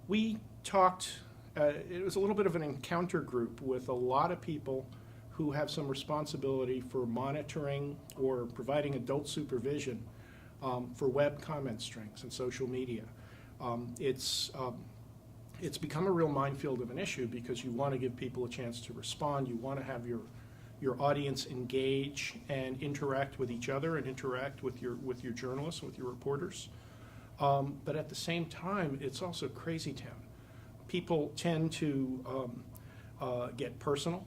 We talked, it was a little bit of an encounter group with a lot of people who have some responsibility for monitoring or providing adult supervision for web comment strings and social media. It's become a real minefield of an issue because you want to give people a chance to respond. You want to have your audience engage and interact with each other and interact with your journalists, with your reporters. But at the same time, it's also crazy town. People tend to get personal,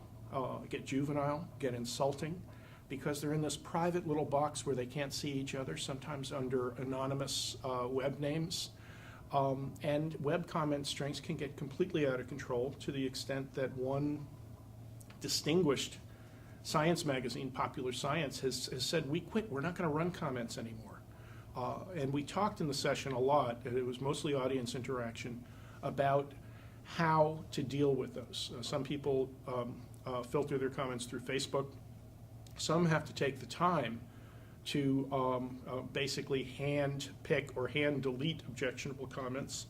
get juvenile, get insulting, because they're in this private little box where they can't see each other, sometimes under anonymous web names. And web comment strings can get completely out of control to the extent that one distinguished science magazine, Popular Science, has said, we quit, we're not going to run comments anymore. And we talked in the session a lot, and it was mostly audience interaction, about how to deal with those. Some people filter their comments through Facebook. Some have to take the time to basically hand pick or hand delete objectionable comments.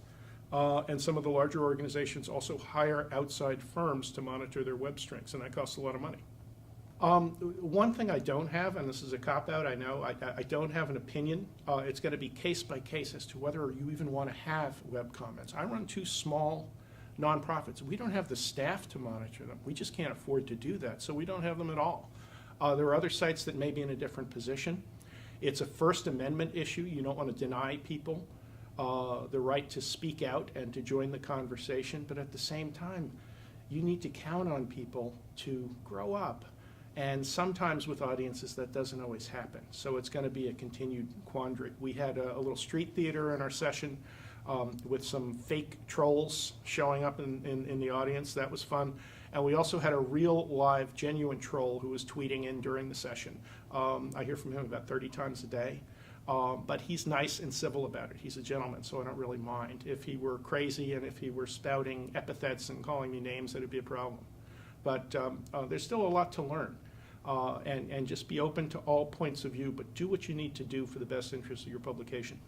And some of the larger organizations also hire outside firms to monitor their web strings, and that costs a lot of money. One thing I don't have, and this is a cop-out, I know, I don't have an opinion. It's going to be case by case as to whether you even want to have web comments. I run 2 small nonprofits. We don't have the staff to monitor them. We just can't afford to do that, so we don't have them at all. There are other sites that may be in a different position. It's a First Amendment issue. You don't want to deny people the right to speak out and to join the conversation, but at the same time, you need to count on people to grow up. And sometimes with audiences that doesn't always happen. So it's going to be a continued quandary. We had a little street theater in our session with some fake trolls showing up in the audience. That was fun. And we also had a real live genuine troll who was tweeting in during the session. I hear from him about 30 times a day. But he's nice and civil about it. He's a gentleman, so I don't really mind. If he were crazy and if he were spouting epithets and calling me names, that would be a problem. But there's still a lot to learn. And just be open to all points of view, but do what you need to do for the best interest of your publication.